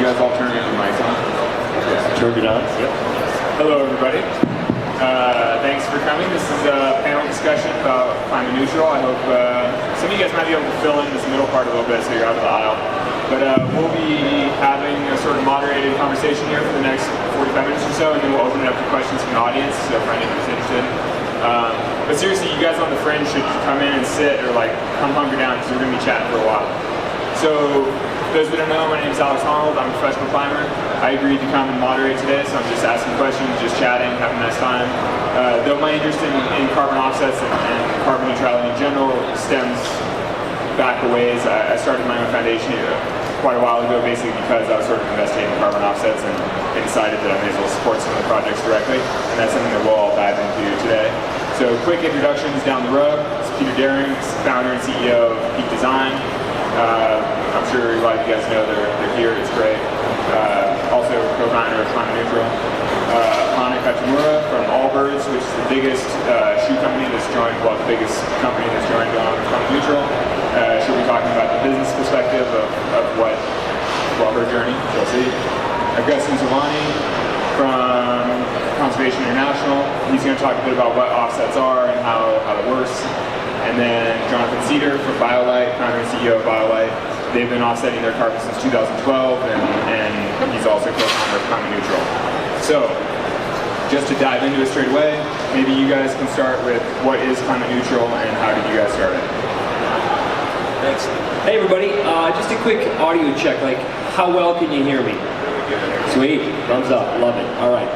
guys all turn your mics on? Turned it on. Yep. Hello, everybody. Thanks for coming. This is a panel discussion about climate neutral. I hope some of you guys might be able to fill in this middle part a little bit so you're out of the aisle. But we'll be having a sort of moderated conversation here for the next 45 minutes or so, and then we'll open it up to questions from the audience, so for anyone who's interested. But seriously, you guys on the fringe should come in and sit or like come hunker down because we're going to be chatting for a while. So, for those that don't know, my name is Alex Honnold. I'm a professional climber. I agreed to come and moderate today, so I'm just asking questions, just chatting, having a nice time. Though my interest in carbon offsets and carbon neutrality in general stems back a ways. I started my own foundation quite a while ago, basically because I was sort of investigating carbon offsets and decided that I may as well support some of the projects directly, and that's something that we'll all dive into today. So, quick introductions down the road. It's Peter Daring, founder and CEO of Peak Design. I'm sure a lot of you guys know they're here, it's great. Also co-founder of Climate Neutral. Hana Kajimura from Allbirds, which is the biggest shoe company that's joined, well, the biggest company that's joined on Climate Neutral. She'll be talking about the business perspective of her journey, you'll see. Agustin Silvani from Conservation International. He's going to talk a bit about what offsets are and how that works. And then Jonathan Cedar from BioLite, founder and CEO of BioLite. They've been offsetting their carbon since 2012, and he's also co-founder of Climate Neutral. So, just to dive into it straight away, maybe you guys can start with what is Climate Neutral and how did you guys start it? Thanks. Hey everybody, just a quick audio check, like how well can you hear me? Sweet, thumbs up, love it. All right.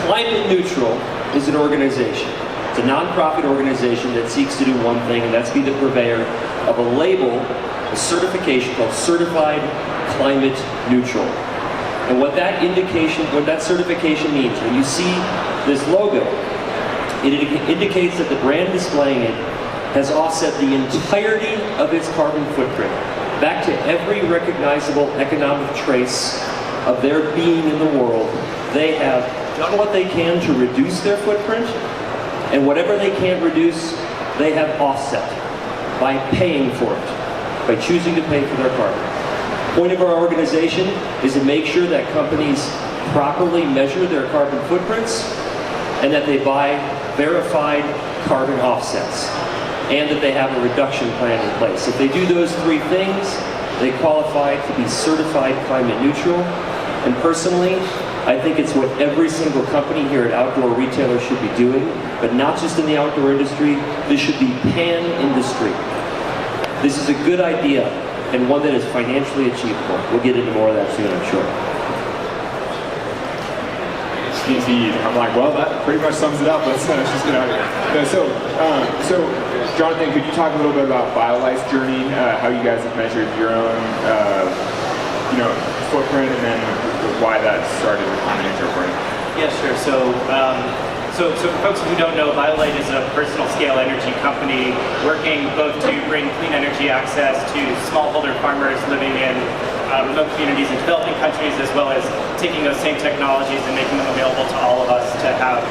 Climate Neutral is an organization. It's a non-profit organization that seeks to do one thing, and that's be the purveyor of a label, a certification called Certified Climate Neutral. And what that certification means, when you see this logo, it indicates that the brand displaying it has offset the entirety of its carbon footprint, back to every recognizable economic trace of their being in the world. They have done what they can to reduce their footprint, and whatever they can't reduce, they have offset by paying for it, by choosing to pay for their carbon. The point of our organization is to make sure that companies properly measure their carbon footprints and that they buy verified carbon offsets and that they have a reduction plan in place. If they do those three things, they qualify to be certified climate neutral. And personally, I think it's what every single company here at Outdoor Retailer should be doing, but not just in the outdoor industry. This should be pan-industry. This is a good idea and one that is financially achievable. We'll get into more of that soon, I'm sure. Indeed. I'm like, well, that pretty much sums it up. Let's just get out of here. So, Jonathan, could you talk a little bit about BioLite's journey, how you guys have measured your own, footprint, and then why that started with Climate Neutral for you? Yeah, sure. So for folks who don't know, BioLite is a personal scale energy company working both to bring clean energy access to smallholder farmers living in remote communities in developing countries, as well as taking those same technologies and making them available to all of us to have,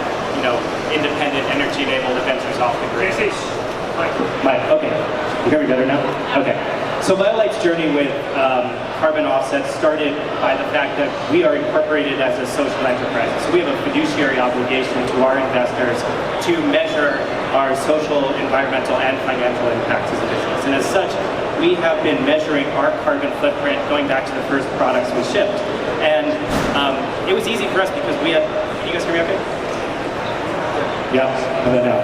independent energy-enabled adventures off the grid. Mike, okay. You hear me better now? Okay. So BioLite's journey with carbon offsets started by the fact that we are incorporated as a social enterprise. So we have a fiduciary obligation to our investors to measure our social, environmental, and financial impacts as a business. And as such, we have been measuring our carbon footprint going back to the first products we shipped. And it was easy for us because we had, can you guys hear me okay? Yeah, how about now?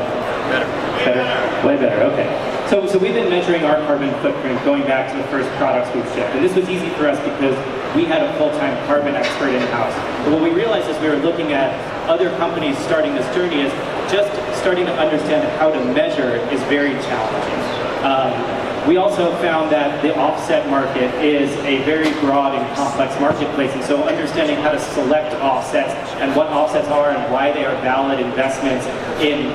Better. Way better, okay. So we've been measuring our carbon footprint going back to the first products we've shipped. And this was easy for us because we had a full-time carbon expert in-house. But what we realized as we were looking at other companies starting this journey is just starting to understand that how to measure is very challenging. We also found that the offset market is a very broad and complex marketplace, and so understanding how to select offsets and what offsets are and why they are valid investments in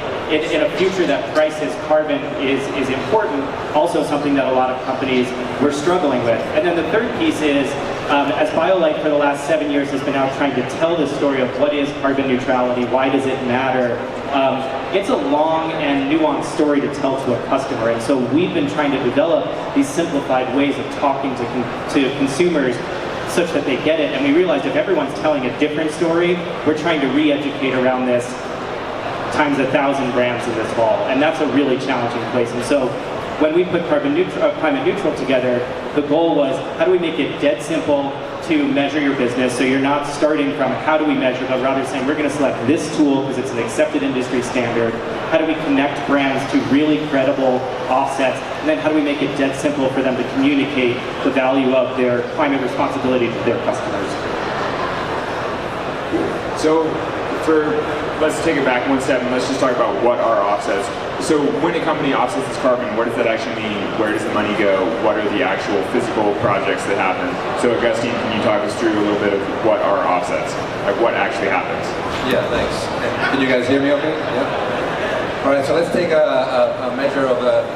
a future that prices carbon is important, also something that a lot of companies were struggling with. And then the third piece is, as BioLite for the last 7 years has been out trying to tell the story of what is carbon neutrality, why does it matter, it's a long and nuanced story to tell to a customer, and so we've been trying to develop these simplified ways of talking to consumers such that they get it. And we realized if everyone's telling a different story, we're trying to re-educate around this times 1,000 grams in this fall, and that's a really challenging place. And so when we put climate neutral together, the goal was, how do we make it dead simple to measure your business, so you're not starting from how do we measure, but rather saying we're going to select this tool because it's an accepted industry standard. How do we connect brands to really credible offsets, and then how do we make it dead simple for them to communicate the value of their climate responsibility to their customers. So let's take it back one step and let's just talk about what are offsets. So when a company offsets its carbon, what does that actually mean? Where does the money go? What are the actual physical projects that happen? So Agustin, can you talk us through a little bit of what are offsets? Like what actually happens? Yeah, thanks. Can you guys hear me okay? Yeah. All right, so let's take a measure of the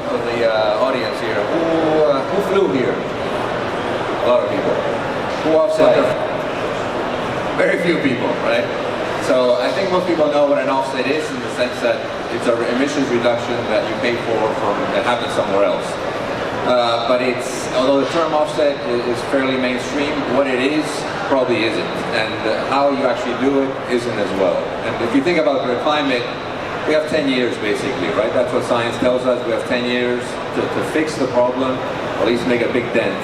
audience here. Who flew here? A lot of people. Who offset? Very few people, right? So I think most people know what an offset is in the sense that it's an emissions reduction that you pay for from that happens somewhere else. But although the term offset is fairly mainstream, what it is probably isn't, and how you actually do it isn't as well. And if you think about the climate, we have 10 years basically, right? That's what science tells us. We have 10 years to fix the problem, or at least make a big dent.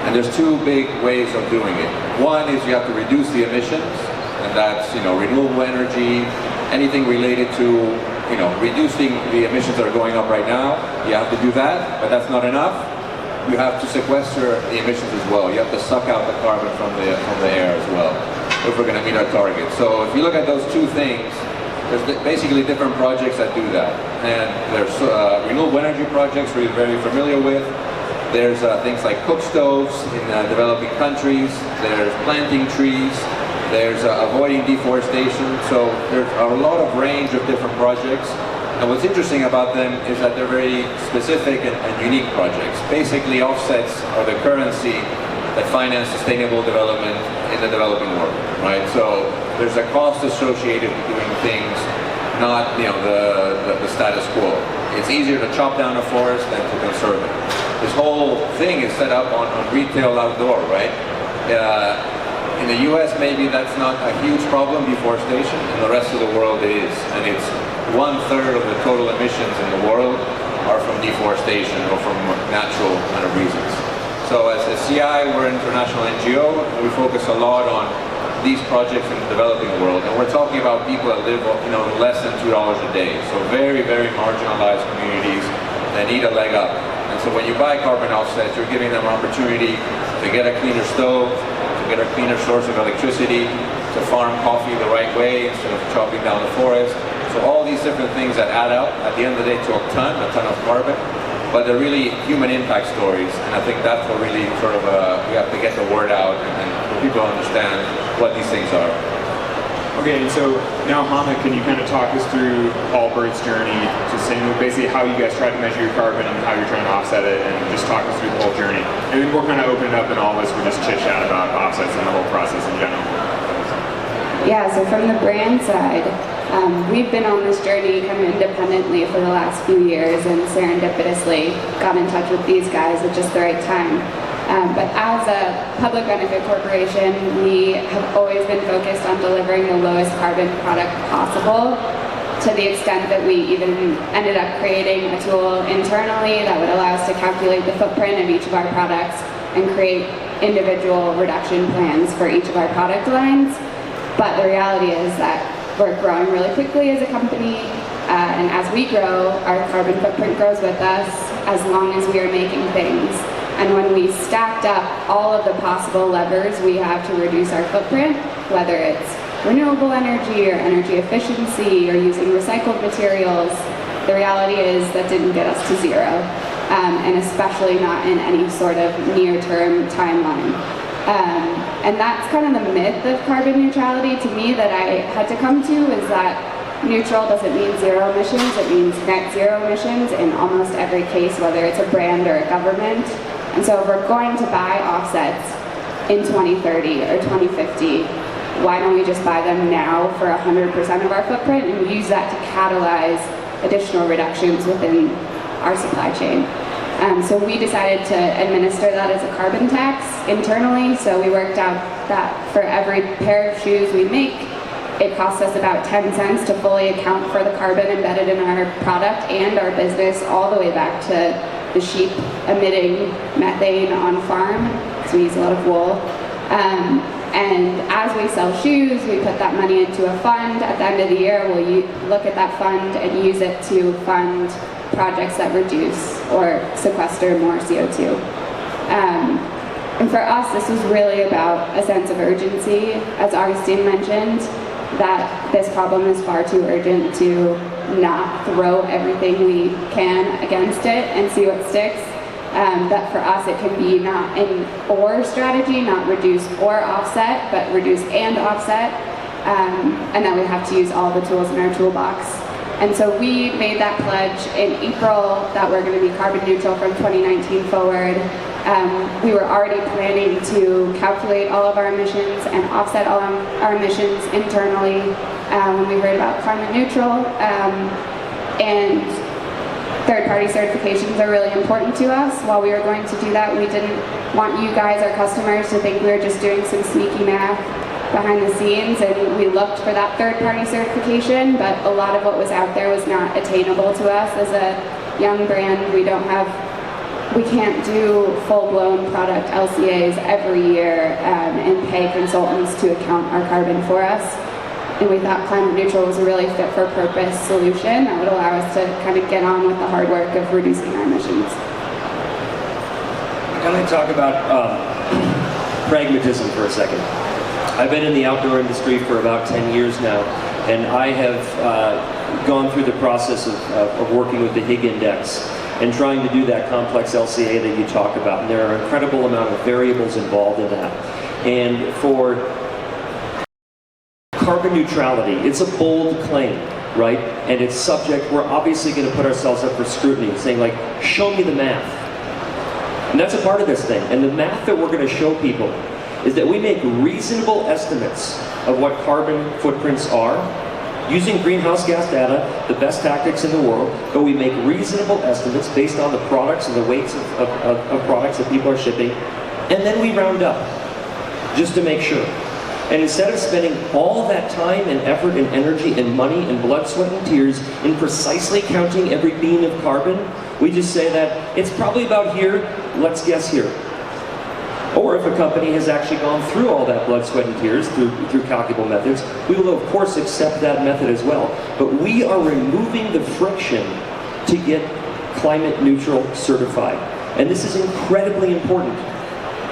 And there's two big ways of doing it. One is you have to reduce the emissions, and that's renewable energy, anything related to reducing the emissions that are going up right now. You have to do that, but that's not enough. You have to sequester the emissions as well. You have to suck out the carbon from the air as well if we're going to meet our target. So if you look at those two things, there's basically different projects that do that. And there's renewable energy projects we're very familiar with. There's things like cook stoves in developing countries. There's planting trees. There's avoiding deforestation. So there's a lot of range of different projects. And what's interesting about them is that they're very specific and unique projects. Basically, offsets are the currency that finance sustainable development in the developing world, right? So there's a cost associated with doing things, not the status quo. It's easier to chop down a forest than to conserve it. This whole thing is set up on retail outdoor, right? In the US, maybe that's not a huge problem, deforestation. In the rest of the world, it is. And it's 1/3 of the total emissions in the world are from deforestation or from natural kind of reasons. So as CI, we're an international NGO. We focus a lot on these projects in the developing world. And we're talking about people that live less than $2 a day. So very, very marginalized communities that need a leg up. And so when you buy carbon offsets, you're giving them an opportunity to get a cleaner stove, to get a cleaner source of electricity, to farm coffee the right way instead of chopping down the forest. So all these different things that add up at the end of the day to a ton of carbon, but they're really human impact stories. And I think that's what really sort of, we have to get the word out and for people to understand what these things are. Okay, and so now Hana, can you kind of talk us through Allbirds' journey to basically how you guys try to measure your carbon and how you're trying to offset it, and just talk us through the whole journey. And then we'll kind of open it up and all this, we'll just chit chat about offsets and the whole process in general. Yeah, so from the brand side, we've been on this journey kind of independently for the last few years, and serendipitously got in touch with these guys at just the right time. But as a public benefit corporation, we have always been focused on delivering the lowest carbon product possible, to the extent that we even ended up creating a tool internally that would allow us to calculate the footprint of each of our products and create individual reduction plans for each of our product lines. But the reality is that we're growing really quickly as a company, and as we grow, our carbon footprint grows with us as long as we are making things. And when we stacked up all of the possible levers we have to reduce our footprint, whether it's renewable energy or energy efficiency or using recycled materials, the reality is that didn't get us to zero, and especially not in any sort of near-term timeline. And that's kind of the myth of carbon neutrality to me that I had to come to, is that neutral doesn't mean zero emissions, it means net zero emissions in almost every case, whether it's a brand or a government. And so if we're going to buy offsets in 2030 or 2050, why don't we just buy them now for 100% of our footprint and use that to catalyze additional reductions within our supply chain? So we decided to administer that as a carbon tax internally. So we worked out that for every pair of shoes we make, it costs us about 10 cents to fully account for the carbon embedded in our product and our business, all the way back to the sheep emitting methane on farm, because we use a lot of wool. And as we sell shoes, we put that money into a fund. At the end of the year, we'll look at that fund and use it to fund projects that reduce or sequester more CO2. And for us, this was really about a sense of urgency. As Agustin mentioned, that this problem is far too urgent to not throw everything we can against it and see what sticks. That for us it can be not an or strategy, not reduce or offset, but reduce and offset, and that we have to use all the tools in our toolbox. And so we made that pledge in April that we're going to be carbon neutral from 2019 forward. We were already planning to calculate all of our emissions and offset all our emissions internally when we heard about climate neutral. And third-party certifications are really important to us. While we were going to do that, we didn't want you guys, our customers, to think we were just doing some sneaky math behind the scenes, and we looked for that third-party certification, but a lot of what was out there was not attainable to us. As a young brand, we can't do full-blown product LCAs every year and pay consultants to account our carbon for us. And we thought climate neutral was a really fit-for-purpose solution that would allow us to kind of get on with the hard work of reducing our emissions. Can I talk about pragmatism for a second? I've been in the outdoor industry for about 10 years now, and I have gone through the process of working with the Higg Index and trying to do that complex LCA that you talk about. And there are an incredible amount of variables involved in that. And for carbon neutrality, it's a bold claim, right? And it's subject, we're obviously going to put ourselves up for scrutiny, saying like, show me the math. And that's a part of this thing. And the math that we're going to show people is that we make reasonable estimates of what carbon footprints are, using greenhouse gas data, the best tactics in the world, but we make reasonable estimates based on the products and the weights of products that people are shipping, and then we round up, just to make sure. And instead of spending all that time and effort and energy and money and blood, sweat, and tears in precisely counting every bean of carbon, we just say that it's probably about here, let's guess here. Or if a company has actually gone through all that blood, sweat, and tears through calculable methods, we will of course accept that method as well. But we are removing the friction to get climate neutral certified. And this is incredibly important.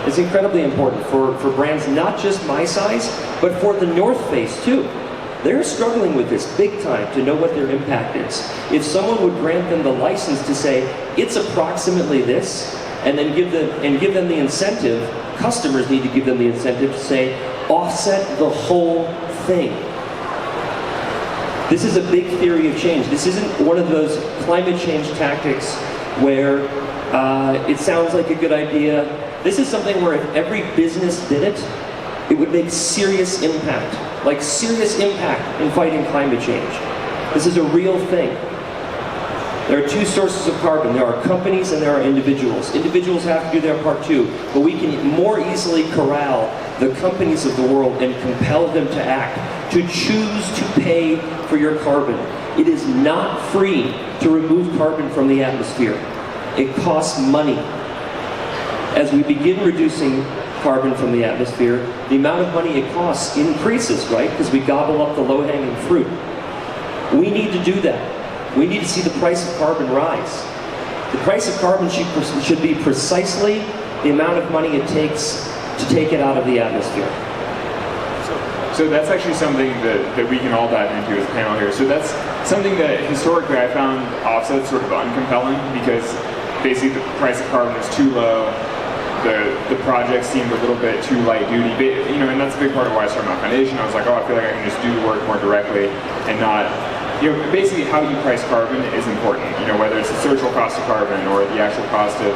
It's incredibly important for brands not just my size, but for the North Face too. They're struggling with this big time to know what their impact is. If someone would grant them the license to say, it's approximately this, and then give them the incentive, customers need to give them the incentive to say, offset the whole thing. This is a big theory of change. This isn't one of those climate change tactics where it sounds like a good idea. This is something where if every business did it, it would make serious impact, like serious impact in fighting climate change. This is a real thing. There are two sources of carbon. There are companies and there are individuals. Individuals have to do their part too, but we can more easily corral the companies of the world and compel them to act, to choose to pay for your carbon. It is not free to remove carbon from the atmosphere. It costs money. As we begin reducing carbon from the atmosphere, the amount of money it costs increases, right? Because we gobble up the low-hanging fruit. We need to do that. We need to see the price of carbon rise. The price of carbon should be precisely the amount of money it takes to take it out of the atmosphere. So that's actually something that we can all dive into as a panel here. So that's something that historically I found offsets sort of uncompelling, because basically the price of carbon is too low. The project seemed a little bit too light duty, you know, and that's a big part of why I started my foundation. I was like, oh, I feel like I can just do the work more directly and not, you know, basically how you price carbon is important. You know, whether it's the social cost of carbon or the actual cost of,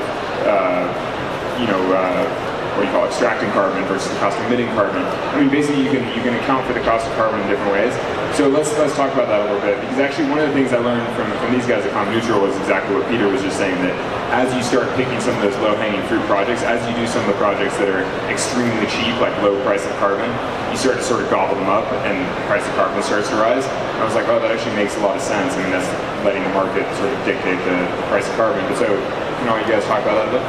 what you call extracting carbon versus the cost of emitting carbon. I mean, basically you can account for the cost of carbon in different ways. So let's talk about that a little bit, because actually one of the things I learned from these guys at Climate Neutral was exactly what Peter was just saying, that as you start picking some of those low-hanging fruit projects, as you do some of the projects that are extremely cheap, like low price of carbon, you start to sort of gobble them up and the price of carbon starts to rise. And I was like, oh, that actually makes a lot of sense. I mean, that's letting the market sort of dictate the price of carbon. But so, can all you guys talk about that a bit?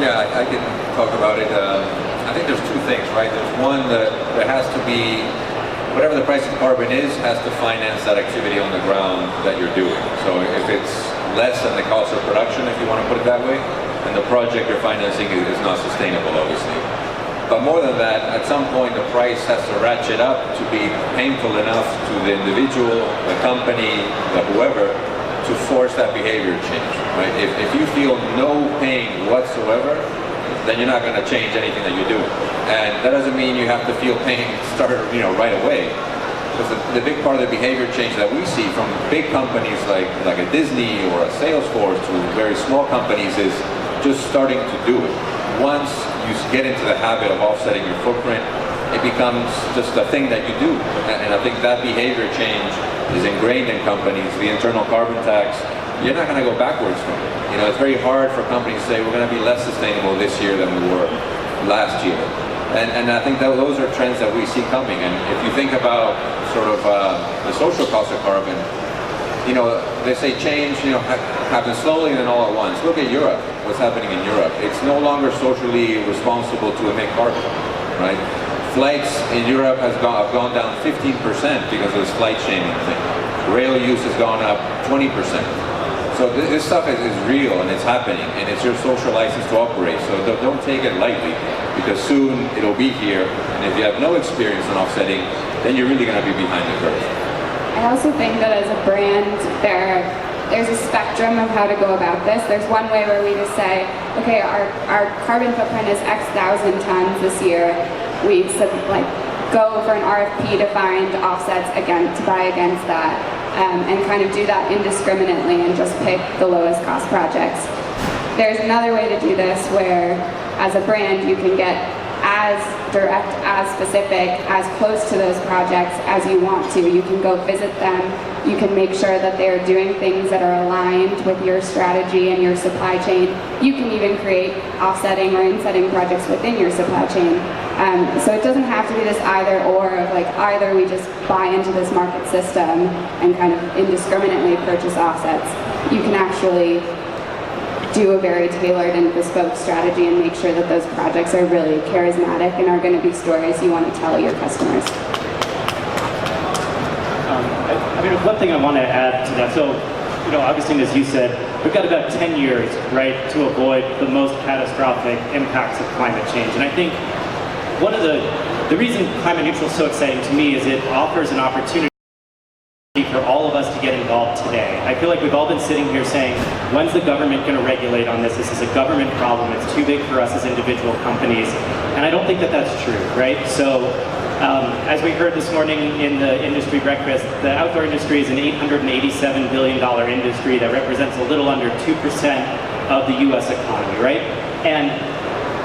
Yeah, I can talk about it. I think there's two things, right? There's one that there has to be, whatever the price of carbon is, has to finance that activity on the ground that you're doing. So if it's less than the cost of production, if you want to put it that way, then the project you're financing is not sustainable, obviously. But more than that, at some point the price has to ratchet up to be painful enough to the individual, the company, the whoever, to force that behavior change, right? If you feel no pain whatsoever, then you're not going to change anything that you're doing. And that doesn't mean you have to feel pain right away. Because the big part of the behavior change that we see from big companies like a Disney or a Salesforce to very small companies is just starting to do it. Once you get into the habit of offsetting your footprint, it becomes just a thing that you do. And I think that behavior change is ingrained in companies. The internal carbon tax, you're not going to go backwards from it. You know, it's very hard for companies to say we're going to be less sustainable this year than we were last year. And I think that those are trends that we see coming. And if you think about sort of the social cost of carbon, you know, they say change, happens slowly and then all at once. Look at Europe, what's happening in Europe. It's no longer socially responsible to emit carbon, right? Flights in Europe have gone down 15% because of this flight shaming thing. Rail use has gone up 20%. So this stuff is real and it's happening, and it's your social license to operate. So don't take it lightly, because soon it'll be here, and if you have no experience in offsetting, then you're really going to be behind the curve. I also think that as a brand, there's a spectrum of how to go about this. There's one way where we just say, okay, our carbon footprint is X thousand tons this year. We go for an RFP to find offsets to buy against that, and kind of do that indiscriminately and just pick the lowest cost projects. There's another way to do this where, as a brand, you can get as direct, as specific, as close to those projects as you want to. You can go visit them. You can make sure that they're doing things that are aligned with your strategy and your supply chain. You can even create offsetting or insetting projects within your supply chain. So it doesn't have to be this either or of either we just buy into this market system and kind of indiscriminately purchase offsets. You can actually do a very tailored and bespoke strategy and make sure that those projects are really charismatic and are going to be stories you want to tell your customers. I mean, one thing I want to add to that, so, Agustin, as you said, we've got about 10 years, right, to avoid the most catastrophic impacts of climate change. And I think one of the reason climate neutral is so exciting to me is it offers an opportunity for all of us to get involved today. I feel like we've all been sitting here saying, when's the government going to regulate on this? This is a government problem. It's too big for us as individual companies. And I don't think that that's true, right? So as we heard this morning in the industry breakfast, the outdoor industry is an $887 billion industry that represents a little under 2% of the US economy, right? And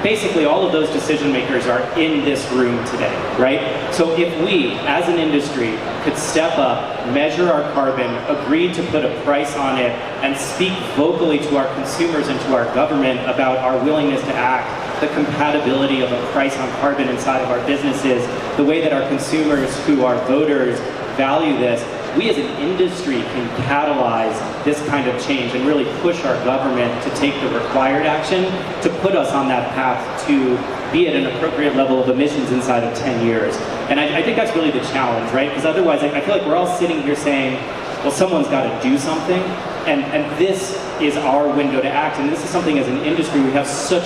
basically all of those decision makers are in this room today, right? So if we, as an industry, could step up, measure our carbon, agree to put a price on it, and speak vocally to our consumers and to our government about our willingness to act, the compatibility of a price on carbon inside of our businesses, the way that our consumers who are voters value this, we as an industry can catalyze this kind of change and really push our government to take the required action to put us on that path to be at an appropriate level of emissions inside of 10 years. And I think that's really the challenge, right? Because otherwise I feel like we're all sitting here saying, well, someone's got to do something, and this is our window to act. And this is something as an industry we have such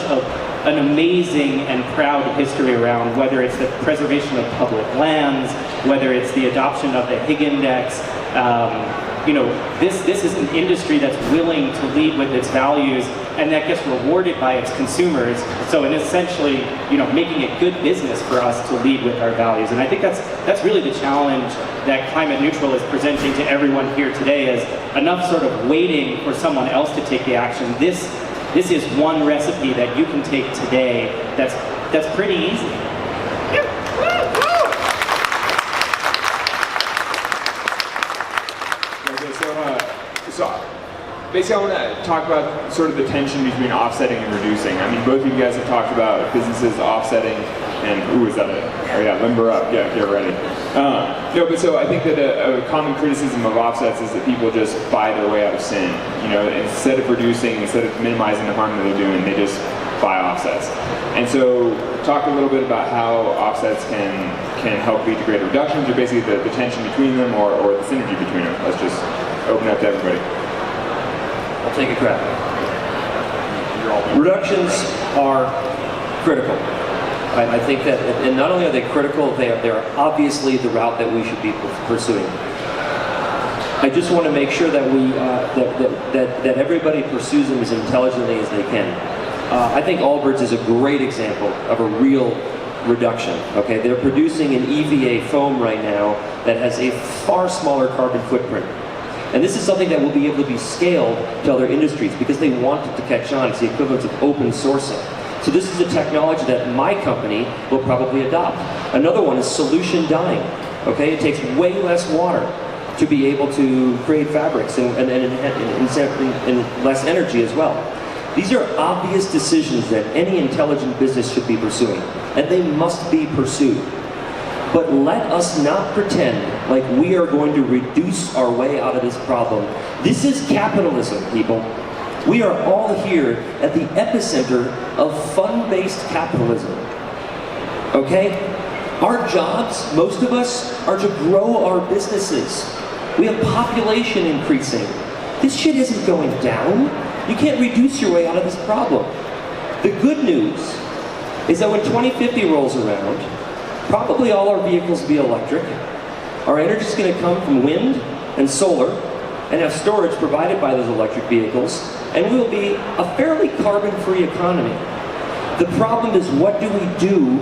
an amazing and proud history around, whether it's the preservation of public lands, whether it's the adoption of the Higg Index. This is an industry that's willing to lead with its values, and that gets rewarded by its consumers. So, and essentially, making it good business for us to lead with our values. And I think that's really the challenge that Climate Neutral is presenting to everyone here today, is enough sort of waiting for someone else to take the action. This This is one recipe that you can take today that's pretty easy. Okay, so basically I want to talk about sort of the tension between offsetting and reducing. I mean, both of you guys have talked about businesses offsetting and, ooh, is that it? Oh yeah, limber up, yeah, get ready. No, but so I think that a common criticism of offsets is that people just buy their way out of sin. You know, instead of reducing, instead of minimizing the harm that they're doing, they just buy offsets. And so talk a little bit about how offsets can help lead to greater reductions, or basically the tension between them, or the synergy between them. Let's just open up to everybody. I'll take a crack. Reductions are critical. I think that, and not only are they critical, they're obviously the route that we should be pursuing. I just want to make sure that we that everybody pursues them as intelligently as they can. I think Allbirds is a great example of a real reduction. Okay, they're producing an EVA foam right now that has a far smaller carbon footprint. And this is something that will be able to be scaled to other industries because they want it to catch on. It's the equivalent of open sourcing. So this is a technology that my company will probably adopt. Another one is solution dyeing. Okay, it takes way less water to be able to create fabrics and less energy as well. These are obvious decisions that any intelligent business should be pursuing, and they must be pursued. But let us not pretend like we are going to reduce our way out of this problem. This is capitalism, people. We are all here at the epicenter of fun-based capitalism. Okay? Our jobs, most of us, are to grow our businesses. We have population increasing. This shit isn't going down. You can't reduce your way out of this problem. The good news is that when 2050 rolls around, probably all our vehicles will be electric. Our energy is going to come from wind and solar and have storage provided by those electric vehicles, and we will be a fairly carbon-free economy. The problem is, what do we do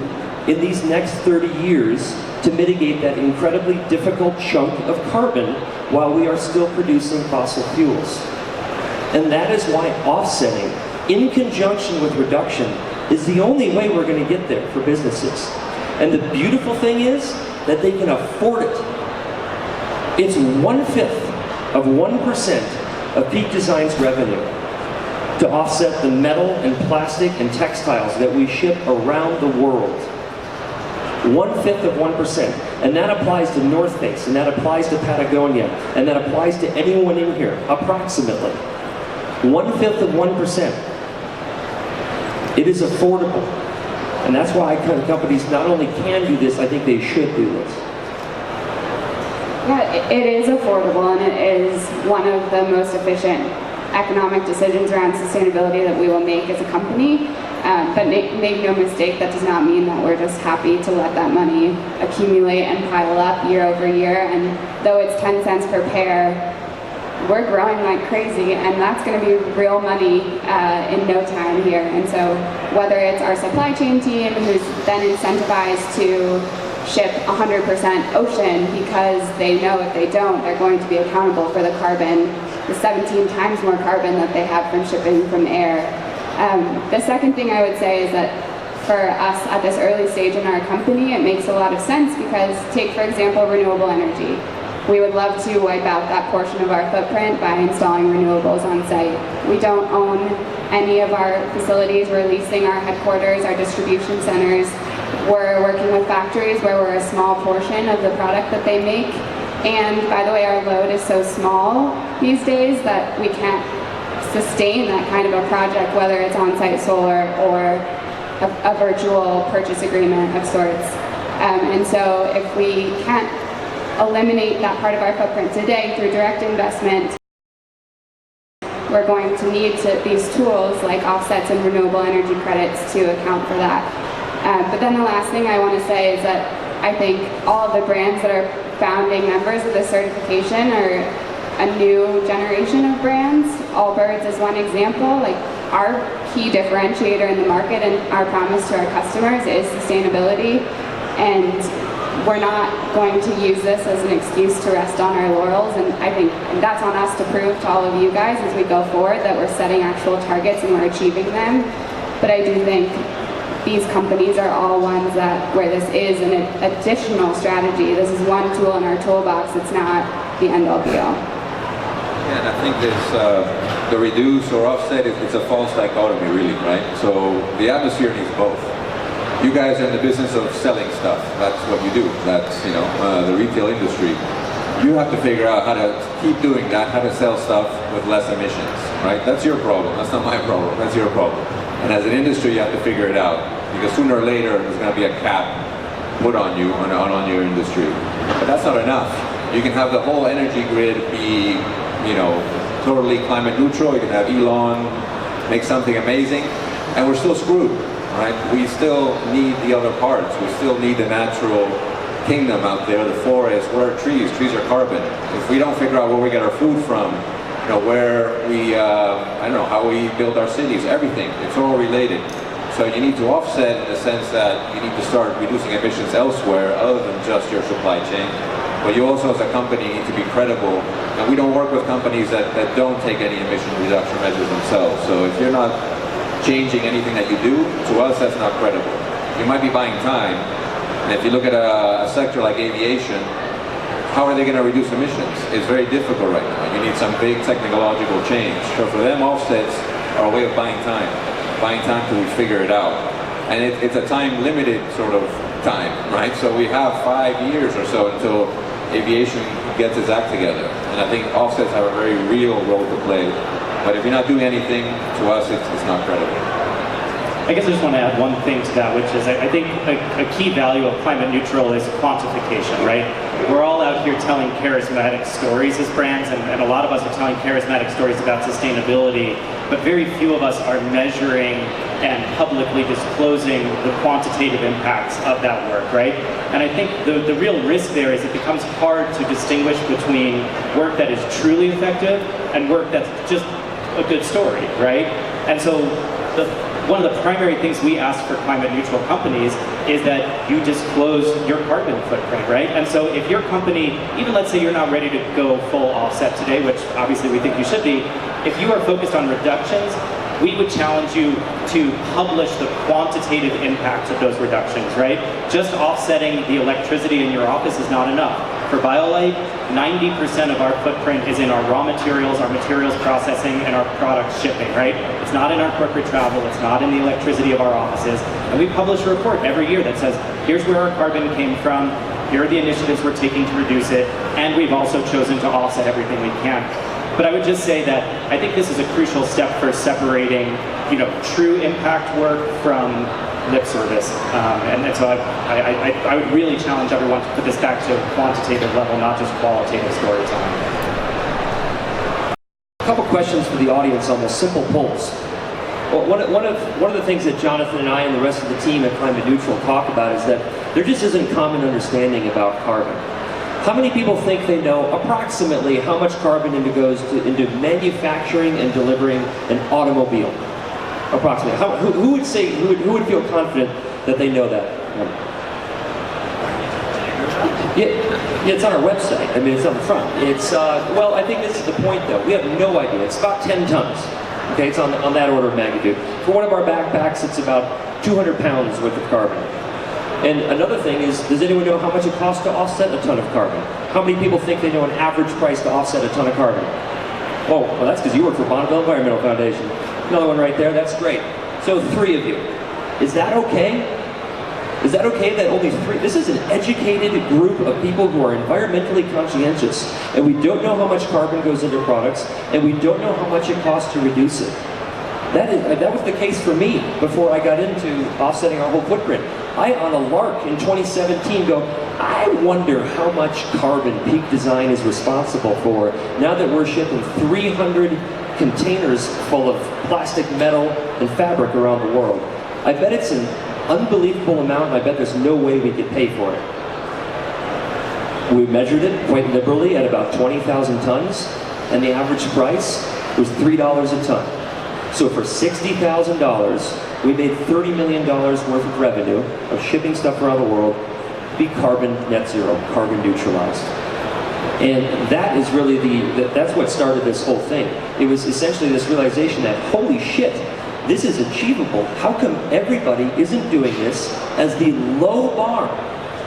in these next 30 years to mitigate that incredibly difficult chunk of carbon while we are still producing fossil fuels? And that is why offsetting, in conjunction with reduction, is the only way we're going to get there for businesses. And the beautiful thing is that they can afford it. It's 1/5 of 1% of Peak Design's revenue to offset the metal and plastic and textiles that we ship around the world. 1/5 of 1%. And that applies to North Face, and that applies to Patagonia, and that applies to anyone in here, approximately. 1/5 of 1%. It is affordable. And that's why companies not only can do this, I think they should do this. Yeah, it is affordable, and it is one of the most efficient economic decisions around sustainability that we will make as a company. But make no mistake, that does not mean that we're just happy to let that money accumulate and pile up year over year. And though it's 10 cents per pair, we're growing like crazy, and that's going to be real money in no time here. And so whether it's our supply chain team, who's then incentivized to ship 100% ocean because they know if they don't, they're going to be accountable for the carbon, the 17 times more carbon that they have from shipping from air. The second thing I would say is that for us at this early stage in our company, it makes a lot of sense because, take for example, renewable energy. We would love to wipe out that portion of our footprint by installing renewables on site. We don't own any of our facilities. We're leasing our headquarters, our distribution centers. We're working with factories where we're a small portion of the product that they make. And by the way, our load is so small these days that we can't sustain that kind of a project, whether it's on-site solar or a virtual purchase agreement of sorts. And so if we can't eliminate that part of our footprint today through direct investment, we're going to need these tools like offsets and renewable energy credits to account for that. But then the last thing I want to say is that I think all of the brands that are founding members of this certification are a new generation of brands. Allbirds is one example. Like, our key differentiator in the market and our promise to our customers is sustainability. And we're not going to use this as an excuse to rest on our laurels, and I think that's on us to prove to all of you guys as we go forward that we're setting actual targets and we're achieving them. But I do think these companies are all ones that where this is an additional strategy. This is one tool in our toolbox. It's not the end-all be-all. Yeah, and I think this, the reduce or offset, it's a false dichotomy really, right? So the atmosphere needs both. You guys are in the business of selling stuff. That's what you do. That's, you know, the retail industry. You have to figure out how to keep doing that, how to sell stuff with less emissions, right? That's your problem. That's not my problem. That's your problem. And as an industry, you have to figure it out, because sooner or later, there's going to be a cap put on you, on your industry. But that's not enough. You can have the whole energy grid be, you know, totally climate neutral. You can have Elon make something amazing, and we're still screwed, right? We still need the other parts. We still need the natural kingdom out there, the forest. What are trees? Trees are carbon. If we don't figure out where we get our food from, you know, where we, I don't know, how we build our cities, everything, it's all related. So you need to offset in the sense that you need to start reducing emissions elsewhere other than just your supply chain. But you also, as a company, need to be credible. And we don't work with companies that don't take any emission reduction measures themselves. So if you're not changing anything that you do, to us, that's not credible. You might be buying time. And if you look at a sector like aviation, how are they going to reduce emissions? It's very difficult right now. You need some big technological change. So for them, offsets are a way of buying time till we figure it out. And it's a time-limited sort of time, right? So we have 5 years or so until aviation gets its act together. And I think offsets have a very real role to play. But if you're not doing anything, to us, it's not credible. I guess I just want to add one thing to that, which is I think a key value of climate neutral is quantification, right? We're all out here telling charismatic stories as brands, and a lot of us are telling charismatic stories about sustainability, but very few of us are measuring and publicly disclosing the quantitative impacts of that work, right? And I think the real risk there is it becomes hard to distinguish between work that is truly effective and work that's just a good story, right? And so one of the primary things we ask for climate neutral companies is that you disclose your carbon footprint, right? And so if your company, even let's say you're not ready to go full offset today, which obviously we think you should be, if you are focused on reductions, we would challenge you to publish the quantitative impacts of those reductions, right? Just offsetting the electricity in your office is not enough. For BioLite, 90% of our footprint is in our raw materials, our materials processing, and our product shipping, right? It's not in our corporate travel, it's not in the electricity of our offices. And we publish a report every year that says, here's where our carbon came from, here are the initiatives we're taking to reduce it, and we've also chosen to offset everything we can. But I would just say that I think this is a crucial step for separating, you know, true impact work from lip service. And so I would really challenge everyone to put this back to a quantitative level, not just qualitative storytelling. A couple questions for the audience on the simple polls. Well, one of the things that Jonathan and I and the rest of the team at Climate Neutral talk about is that there just isn't common understanding about carbon. How many people think they know approximately how much carbon goes into manufacturing and delivering an automobile? Approximately. Who would say? Who would feel confident that they know that? Yeah, it's on our website. I mean, it's on the front. It's well, I think this is the point, though. We have no idea. It's about 10 tons. Okay, it's on that order of magnitude. For one of our backpacks, it's about 200 pounds worth of carbon. And another thing is, does anyone know how much it costs to offset a ton of carbon? How many people think they know an average price to offset a ton of carbon? Oh, well, that's because you work for Bonneville Environmental Foundation. Another one right there, that's great. So 3 of you. Is that okay? Is that okay that only 3? This is an educated group of people who are environmentally conscientious, and we don't know how much carbon goes into products, and we don't know how much it costs to reduce it. That was the case for me before I got into offsetting our whole footprint. I, on a lark in 2017, go, I wonder how much carbon Peak Design is responsible for now that we're shipping 300 containers full of plastic, metal, and fabric around the world. I bet it's an unbelievable amount, and I bet there's no way we could pay for it. We measured it quite liberally at about 20,000 tons, and the average price was $3 a ton. So for $60,000, we made $30 million worth of revenue of shipping stuff around the world be carbon net zero, carbon neutralized. And that is really that's what started this whole thing. It was essentially this realization that, holy shit, this is achievable. How come everybody isn't doing this as the low bar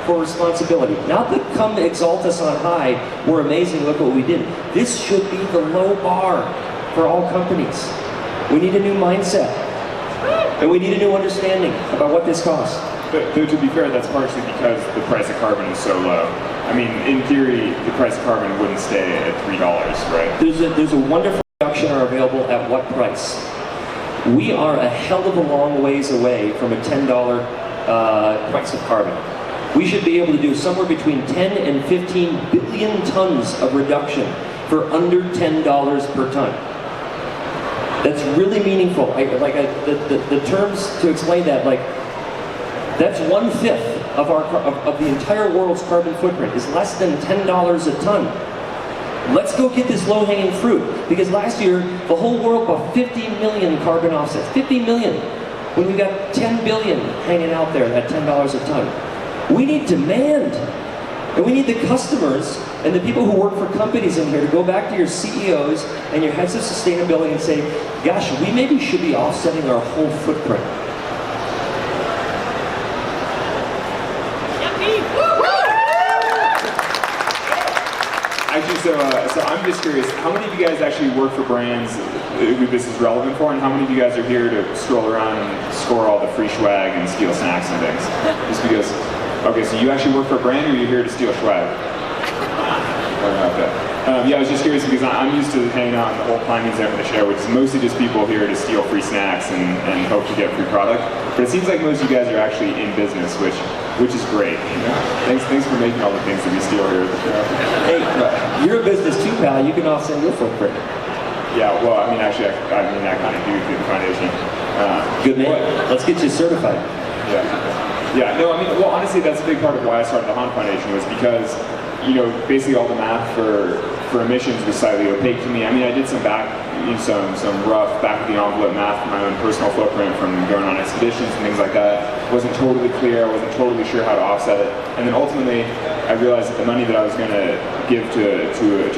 for responsibility? Not that come exalt us on high, we're amazing, look what we did. This should be the low bar for all companies. We need a new mindset. And we need a new understanding about what this costs. But though, to be fair, that's partially because the price of carbon is so low. I mean, in theory, the price of carbon wouldn't stay at $3, right? There's a wonderful reduction are available at what price? We are a hell of a long ways away from a $10 price of carbon. We should be able to do somewhere between 10 and 15 billion tons of reduction for under $10 per ton. That's really meaningful. The terms to explain that, like, that's 1/5 of the entire world's carbon footprint is less than $10 a ton. Let's go get this low-hanging fruit, because last year the whole world bought 50 million carbon offsets. 50 million, when we got 10 billion hanging out there at $10 a ton. We need demand, and we need the customers and the people who work for companies in here to go back to your CEOs and your heads of sustainability and say, gosh, we maybe should be offsetting our whole footprint. Actually, so I'm just curious, how many of you guys actually work for brands who this is relevant for, and how many of you guys are here to stroll around and score all the free swag and steal snacks and things? Just because, okay, so you actually work for a brand, or you're here to steal swag? Okay. Yeah, I was just curious because I'm used to hanging out in the whole climbing zone of the show, which is mostly just people here to steal free snacks and hope to get free product. But it seems like most of you guys are actually in business, which is great. You know? Thanks for making all the things that we steal here at the show. Hey, you're a business too, pal. You can offset your footprint. Yeah, well, I mean, actually, I kind of do through the foundation. Good man. Let's get you certified. Yeah. No, I mean, well, honestly, that's a big part of why I started the Hana Foundation, was because, you know, basically all the math for emissions was slightly opaque to me. I mean, I did some rough back of the envelope math for my own personal footprint from going on expeditions and things like that. Wasn't totally clear. I wasn't totally sure how to offset it. And then ultimately, I realized that the money that I was going to give to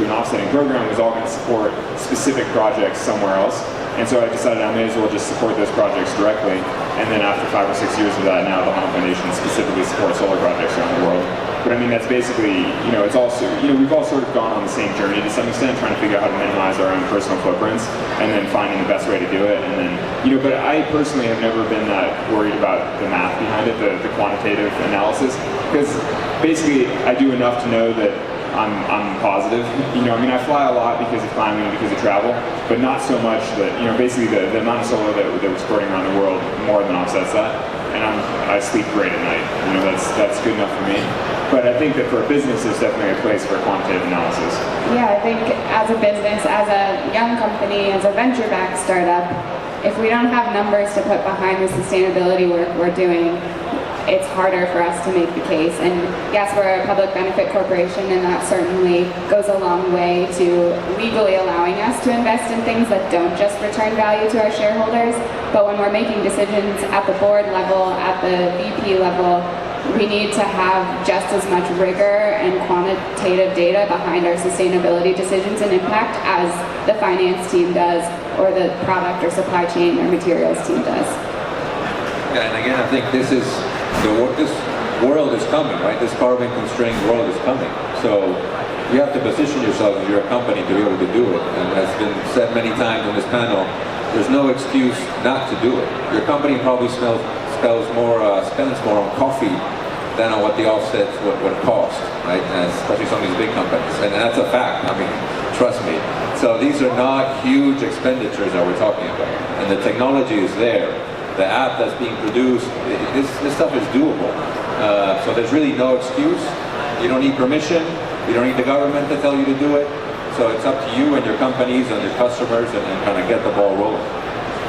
an offsetting program was all going to support specific projects somewhere else. And so I decided I may as well just support those projects directly. And then after 5 or 6 years of that, now the Hana Foundation specifically supports solar projects around the world. But I mean, that's basically, you know, it's also, you know, we've all sort of gone on the same journey to some extent, trying to figure out how to minimize our own personal footprints, and then finding the best way to do it. And then, you know, but I personally have never been that worried about the math behind it, the quantitative analysis, because basically I do enough to know that I'm positive. You know, I mean, I fly a lot because of climbing and because of travel, but not so much that, you know, basically the amount of solar that we're spreading around the world more than offsets that. And I sleep great at night. You know, that's good enough for me. But I think that for a business, there's definitely a place for quantitative analysis. Yeah, I think as a business, as a young company, as a venture-backed startup, if we don't have numbers to put behind the sustainability work we're doing, it's harder for us to make the case. And yes, we're a public benefit corporation, and that certainly goes a long way to legally allowing us to invest in things that don't just return value to our shareholders. But when we're making decisions at the board level, at the VP level, we need to have just as much rigor and quantitative data behind our sustainability decisions and impact as the finance team does, or the product or supply chain or materials team does. Yeah, and again, I think this world is coming, right? This carbon-constrained world is coming. So you have to position yourself as you're a company to be able to do it. And as has been said many times on this panel, there's no excuse not to do it. Your company probably spends more on coffee than on what the offsets would cost, right? And especially some of these big companies. And that's a fact. I mean, trust me. So these are not huge expenditures that we're talking about. And the technology is there. The app that's being produced, this stuff is doable. So there's really no excuse. You don't need permission. You don't need the government to tell you to do it. So it's up to you and your companies and your customers and kind of get the ball rolling.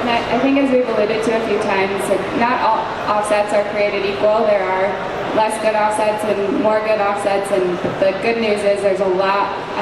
And I think, as we've alluded to a few times, not all offsets are created equal. There are less good offsets and more good offsets, and the good news is there's a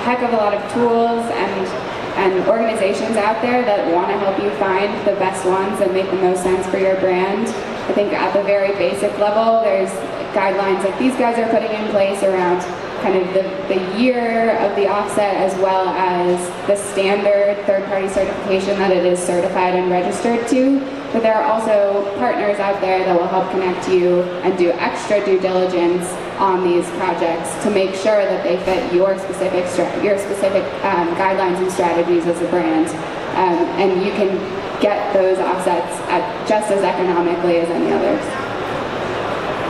heck of a lot of tools and organizations out there that want to help you find the best ones and make the most sense for your brand. I think at the very basic level, there's guidelines like these guys are putting in place around kind of the year of the offset, as well as the standard third-party certification that it is certified and registered to. But there are also partners out there that will help connect you and do extra due diligence on these projects to make sure that they fit your specific guidelines and strategies as a brand. And you can get those offsets at just as economically as any others.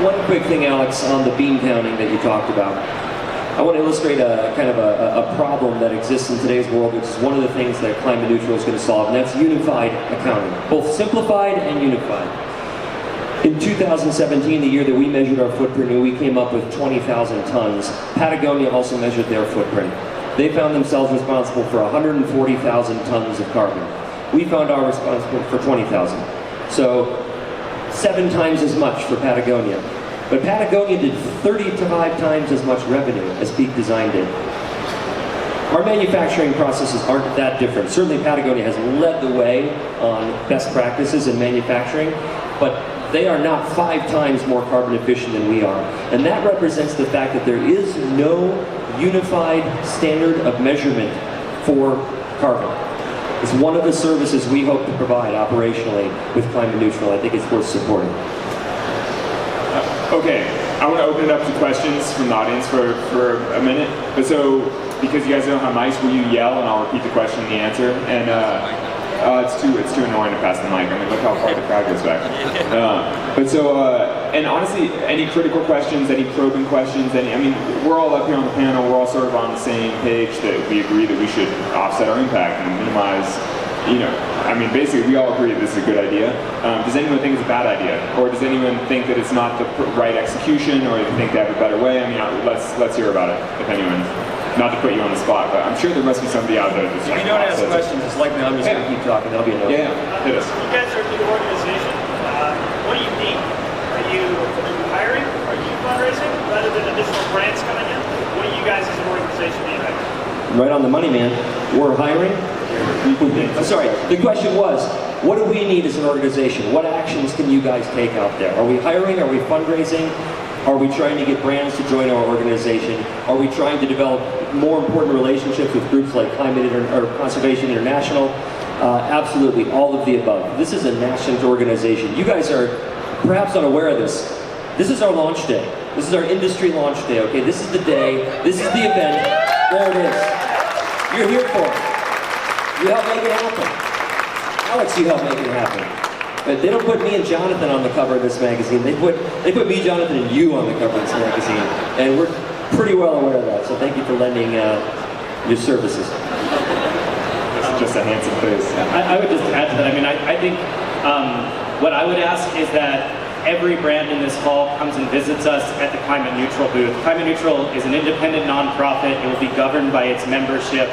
One quick thing, Alex, on the bean counting that you talked about. I want to illustrate a kind of a problem that exists in today's world, which is one of the things that climate neutral is going to solve, and that's unified accounting, both simplified and unified. In 2017, the year that we measured our footprint, we came up with 20,000 tons. Patagonia also measured their footprint. They found themselves responsible for 140,000 tons of carbon. We found our responsible for 20,000. So 7 times as much for Patagonia. But Patagonia did 35 times as much revenue as Peak Design did. Our manufacturing processes aren't that different. Certainly Patagonia has led the way on best practices in manufacturing, but they are not 5 times more carbon efficient than we are. And that represents the fact that there is no unified standard of measurement for carbon. It's one of the services we hope to provide operationally with Climate Neutral. I think it's worth supporting. Okay, I want to open it up to questions from the audience for a minute. But so, because you guys don't have mics, will you yell and I'll repeat the question and the answer? And it's too annoying to pass the mic. I mean, look how far the crowd goes back. And honestly, any critical questions, any probing questions, we're all up here on the panel. We're all sort of on the same page that we agree that we should offset our impact and minimize. Basically, we all agree that this is a good idea. Does anyone think it's a bad idea? Or does anyone think that it's not the right execution, or you think they have a better way? Let's hear about it, if anyone. Not to put you on the spot, but I'm sure there must be somebody out there that's If you don't ask questions, it's like me. I'm just going to keep talking. That'll be enough. Yeah, hit us. You guys are a new organization. What do you need? Are you hiring? Are you fundraising? Rather than additional grants coming in? What do you guys as an organization need right now? Right on the money, man. We're hiring. I'm sorry, the question was, what do we need as an organization? What actions can you guys take out there? Are we hiring? Are we fundraising? Are we trying to get brands to join our organization? Are we trying to develop more important relationships with groups like Conservation International? Absolutely, all of the above. This is a national organization. You guys are perhaps unaware of this. This is our launch day. This is our industry launch day, okay? This is the day, this is the event. There it is. You're here for it. You help make it happen. Alex, you help make it happen. But they don't put me and Jonathan on the cover of this magazine. They put me, Jonathan, and you on the cover of this magazine. And we're pretty well aware of that. So thank you for lending your services. This is just a handsome face. I would just add to that. I think what I would ask is that every brand in this hall comes and visits us at the Climate Neutral booth. Climate Neutral is an independent nonprofit. It will be governed by its membership.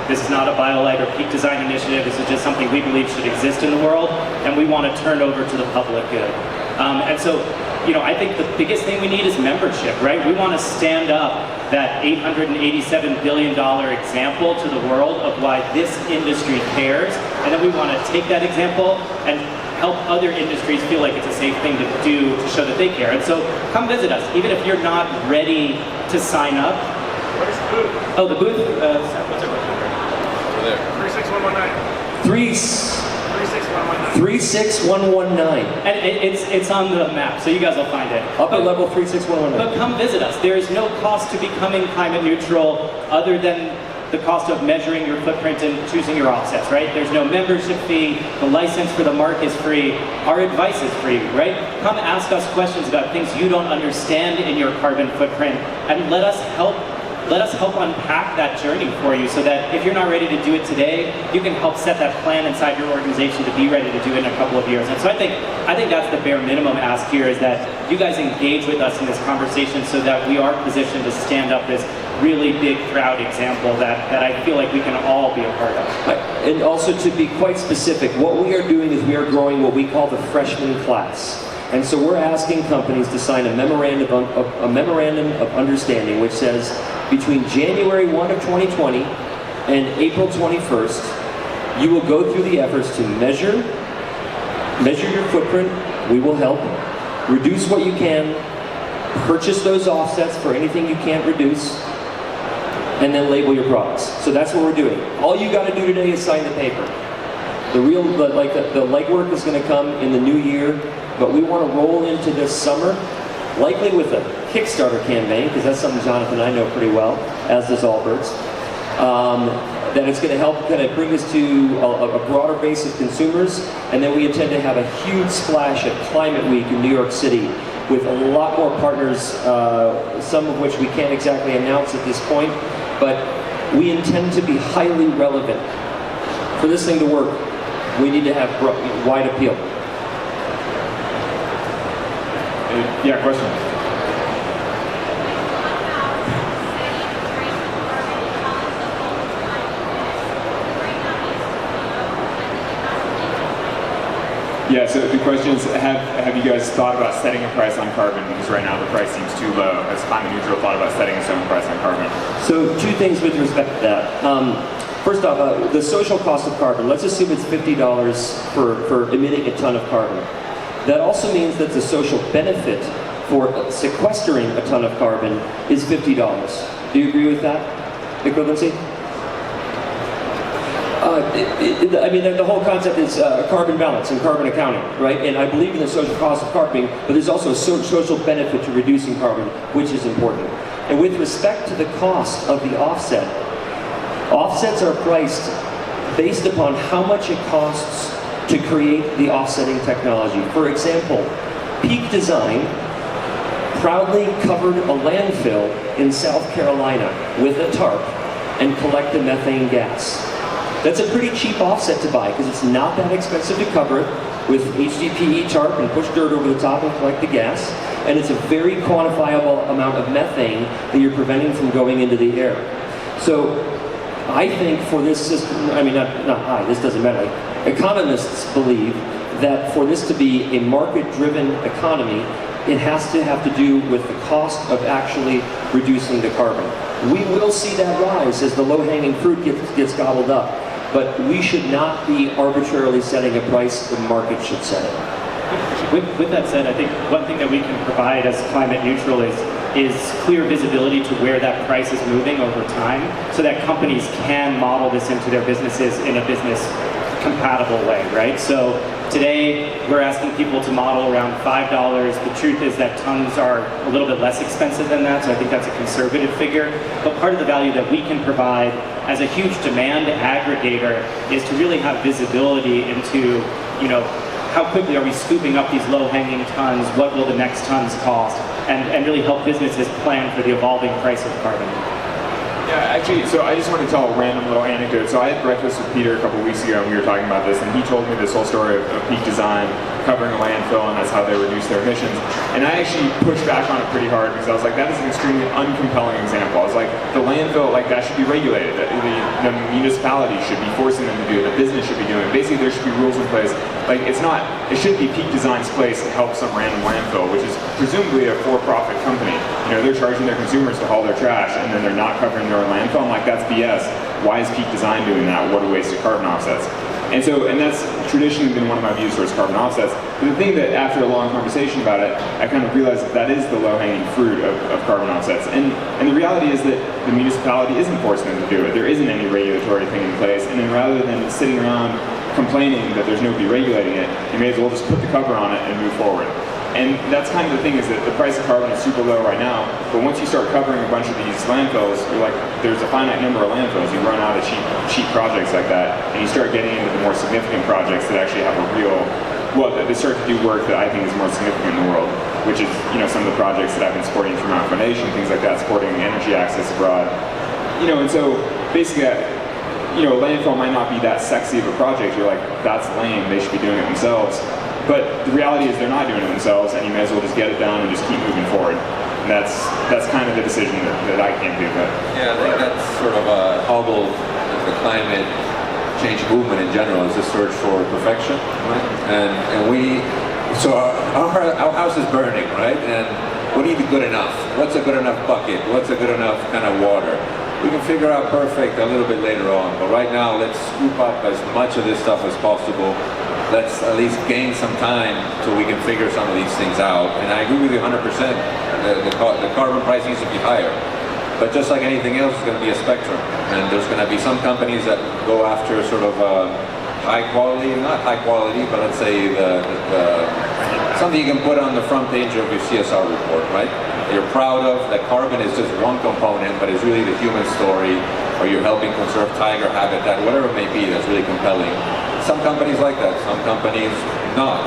This is not a BioLite or Peak Design initiative. This is just something we believe should exist in the world, and we want to turn over to the public good. And so, I think the biggest thing we need is membership, right? We want to stand up that $887 billion example to the world of why this industry cares, and then we want to take that example and help other industries feel like it's a safe thing to do to show that they care. And so, come visit us, even if you're not ready to sign up. Where's the booth? Oh, the booth? What's it? There. 36119. 36119. 36119. And it's on the map, so you guys will find it. Upper level 36119. But come visit us. There is no cost to becoming climate neutral other than the cost of measuring your footprint and choosing your offsets, right? There's no membership fee. The license for the mark is free. Our advice is free, right? Come ask us questions about things you don't understand in your carbon footprint, and let us help unpack that journey for you, so that if you're not ready to do it today, you can help set that plan inside your organization to be ready to do it in a couple of years. And so I think that's the bare minimum ask here, is that you guys engage with us in this conversation so that we are positioned to stand up this really big, proud example that I feel like we can all be a part of. And also, to be quite specific, what we are doing is we are growing what we call the freshman class. And so we're asking companies to sign a memorandum of understanding, which says between January 1 of 2020 and April 21st, you will go through the efforts to measure your footprint. We will help. Reduce what you can. purchase those offsets for anything you can't reduce, and then label your products. So that's what we're doing. All you got to do today is sign the paper. The legwork is going to come in the new year, but we want to roll into this summer, likely with a Kickstarter campaign, because that's something Jonathan and I know pretty well, as does Allbirds. That it's going to help kind of bring us to a broader base of consumers, and then we intend to have a huge splash at Climate Week in New York City with a lot more partners, some of which we can't exactly announce at this point, but we intend to be highly relevant. For this thing to work, we need to have wide appeal. Yeah, question. Yeah, so the question is, have you guys thought about setting a price on carbon? Because right now the price seems too low. Has Climate Neutral thought about setting its own price on carbon? So two things with respect to that. First off, the social cost of carbon, let's assume it's $50 for emitting a ton of carbon. That also means that the social benefit for sequestering a ton of carbon is $50. Do you agree with that equivalency? I mean, the whole concept is carbon balance and carbon accounting, right? And I believe in the social cost of carbon, but there's also a social benefit to reducing carbon, which is important. And with respect to the cost of the offset, offsets are priced based upon how much it costs to create the offsetting technology. For example, Peak Design proudly covered a landfill in South Carolina with a tarp and collected methane gas. That's a pretty cheap offset to buy because it's not that expensive to cover it with HDPE tarp and push dirt over the top and collect the gas. And it's a very quantifiable amount of methane that you're preventing from going into the air. So I think for this system, I mean, this doesn't matter. Economists believe that for this to be a market-driven economy, it has to have to do with the cost of actually reducing the carbon. We will see that rise as the low-hanging fruit gets gobbled up. But we should not be arbitrarily setting a price, the market should set it. With that said, I think one thing that we can provide as Climate Neutral is clear visibility to where that price is moving over time, so that companies can model this into their businesses in a business compatible way, right? So today we're asking people to model around $5. The truth is that tons are a little bit less expensive than that, so I think that's a conservative figure. But part of the value that we can provide as a huge demand aggregator is to really have visibility into, how quickly are we scooping up these low-hanging tons, what will the next tons cost, and really help businesses plan for the evolving price of carbon. Yeah, actually, so I just want to tell a random little anecdote. So I had breakfast with Peter a couple weeks ago and we were talking about this, and he told me this whole story of Peak Design covering a landfill, and that's how they reduce their emissions. And I actually pushed back on it pretty hard because I was like, that is an extremely uncompelling example. I was like, the landfill, that should be regulated. The municipality should be forcing them to do it. The business should be doing it. Basically, there should be rules in place. It shouldn't be Peak Design's place to help some random landfill, which is presumably a for-profit company. They're charging their consumers to haul their trash, and then they're not covering their own landfill. I'm like, that's BS. Why is Peak Design doing that? What a waste of carbon offsets. And that's traditionally been one of my views towards carbon offsets. But the thing that, after a long conversation about it, I kind of realized that is the low-hanging fruit of carbon offsets. And the reality is that the municipality isn't forcing them to do it. There isn't any regulatory thing in place. And then rather than sitting around complaining that there's nobody regulating it, you may as well just put the cover on it and move forward. And that's kind of the thing, is that the price of carbon is super low right now, but once you start covering a bunch of these landfills, you're like, there's a finite number of landfills, you run out of cheap projects like that, and you start getting into the more significant projects that actually have a real, they start to do work that I think is more significant in the world, which is, some of the projects that I've been supporting through Mount Foundation, things like that, supporting energy access abroad. And so basically, a landfill might not be that sexy of a project. You're like, that's lame, they should be doing it themselves. But the reality is they're not doing it themselves, and you may as well just get it done and just keep moving forward. And that's kind of the decision that I came to. But yeah, I think that's sort of a hobble the climate change movement in general, is the search for perfection, right? So our house is burning, right? And what do you good enough? What's a good enough bucket? What's a good enough kind of water? We can figure out perfect a little bit later on, but right now let's scoop up as much of this stuff as possible, let's at least gain some time so we can figure some of these things out. And I agree with you 100%. The carbon price needs to be higher. But just like anything else, it's going to be a spectrum. And there's going to be some companies that go after sort of high quality, not high quality, but let's say something you can put on the front page of your CSR report, right? You're proud of, that carbon is just one component, but it's really the human story, or you're helping conserve tiger habitat, whatever it may be, that's really compelling. Some companies like that, some companies not.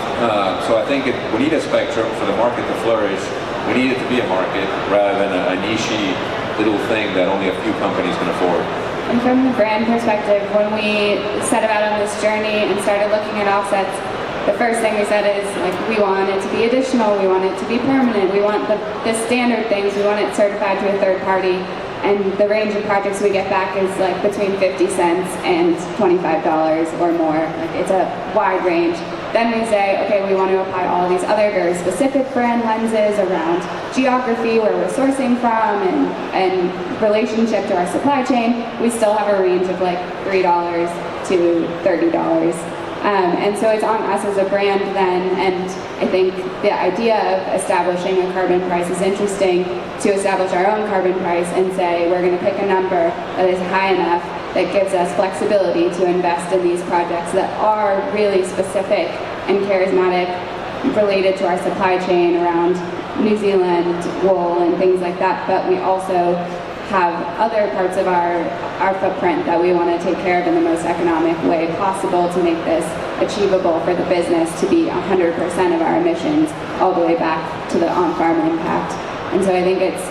So I think we need a spectrum for the market to flourish. We need it to be a market rather than a niche-y little thing that only a few companies can afford. And from the brand perspective, when we set about on this journey and started looking at offsets, the first thing we said is, like, we want it to be additional, we want it to be permanent, we want the standard things, we want it certified to a third party, and the range of projects we get back is like between 50 cents and $25 or more. Like, it's a wide range. Then we say, okay, we want to apply all of these other very specific brand lenses around geography, where we're sourcing from, and relationship to our supply chain. We still have a range of like $3 to $30. And so it's on us as a brand then, and I think the idea of establishing a carbon price is interesting, to establish our own carbon price and say we're going to pick a number that is high enough that gives us flexibility to invest in these projects that are really specific and charismatic, related to our supply chain around New Zealand wool and things like that, but we also have other parts of our footprint that we want to take care of in the most economic way possible to make this achievable for the business to be 100% of our emissions all the way back to the on-farm impact. And so I think it's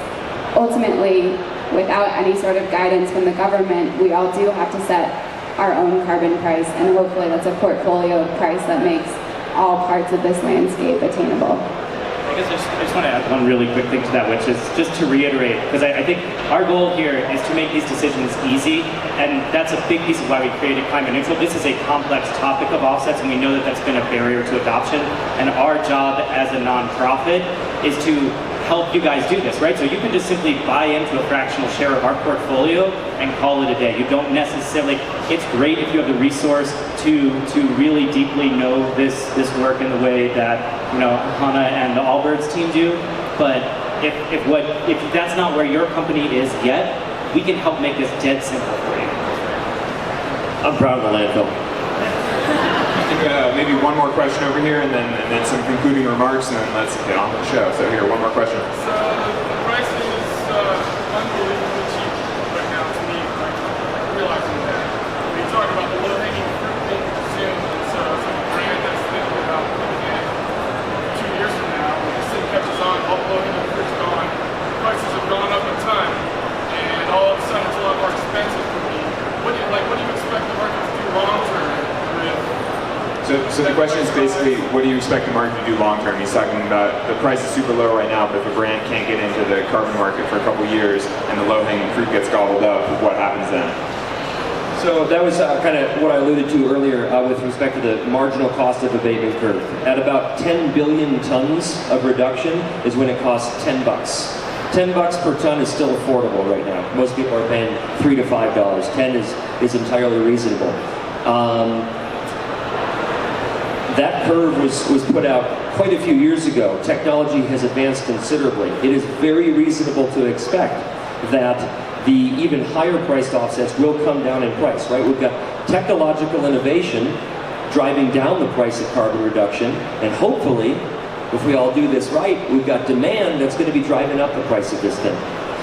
ultimately, without any sort of guidance from the government, we all do have to set our own carbon price, and hopefully that's a portfolio price that makes all parts of this landscape attainable. I guess I just want to add one really quick thing to that, which is just to reiterate, because I think our goal here is to make these decisions easy, and that's a big piece of why we created Climate Neutral. This is a complex topic of offsets, and we know that that's been a barrier to adoption, and our job as a nonprofit is to help you guys do this, right? So you can just simply buy into a fractional share of our portfolio and call it a day. You don't necessarily, it's great if you have the resource to really deeply know this work in the way that, you know, Hana and the Allbirds team do, but if that's not where your company is yet, we can help make this dead simple for you. I'm proud of the landfill. Maybe one more question over here, and then some concluding remarks, and then let's get on with the show. So here, one more question. So the price is unbelievably cheap right now to me, like realizing that. When you talk about the low-hanging fruit being consumed, it's some brand that's thinking about putting in 2 years from now. When this thing catches on, all the low-hanging fruit's gone, prices have gone up a ton, and all of a sudden it's a lot more expensive for me. What do you expect the market to do long-term with? So the question is basically, what do you expect the market to do long term? He's talking about the price is super low right now, but if a brand can't get into the carbon market for a couple years and the low-hanging fruit gets gobbled up, what happens then? So that was kind of what I alluded to earlier with respect to the marginal cost of abatement curve. At about 10 billion tons of reduction is when it costs $10. $10 per ton is still affordable right now. Most people are paying $3 to $5. 10 is entirely reasonable. That curve was put out quite a few years ago. Technology has advanced considerably. It is very reasonable to expect that the even higher priced offsets will come down in price, right? We've got technological innovation driving down the price of carbon reduction, and hopefully, if we all do this right, we've got demand that's going to be driving up the price of this thing.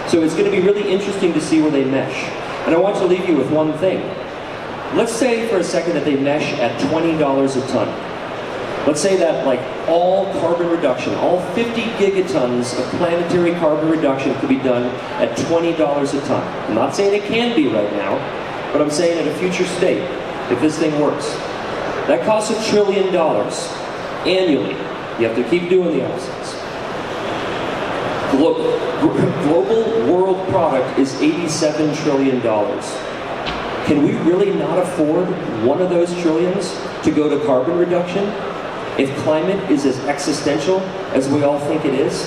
So it's going to be really interesting to see where they mesh. And I want to leave you with one thing. Let's say for a second that they mesh at $20 a ton. Let's say that like all carbon reduction, all 50 gigatons of planetary carbon reduction could be done at $20 a ton. I'm not saying it can be right now, but I'm saying at a future state, if this thing works. That costs $1 trillion annually. You have to keep doing the offsets. Global world product is $87 trillion. Can we really not afford one of those trillions to go to carbon reduction? If climate is as existential as we all think it is,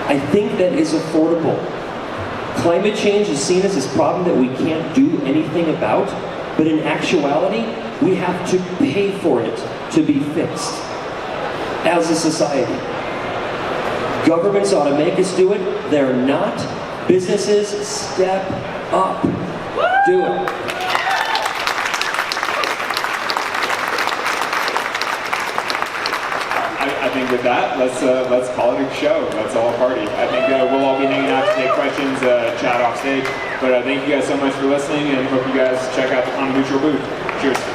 I think that is affordable. Climate change is seen as this problem that we can't do anything about, but in actuality, we have to pay for it to be fixed as a society. Governments ought to make us do it. They're not. Businesses, step up. Do it. I think with that, let's call it a show. Let's all party. I think we'll all be hanging out to take questions, chat off stage. But thank you guys so much for listening, and hope you guys check out the Hana Neutral booth. Cheers.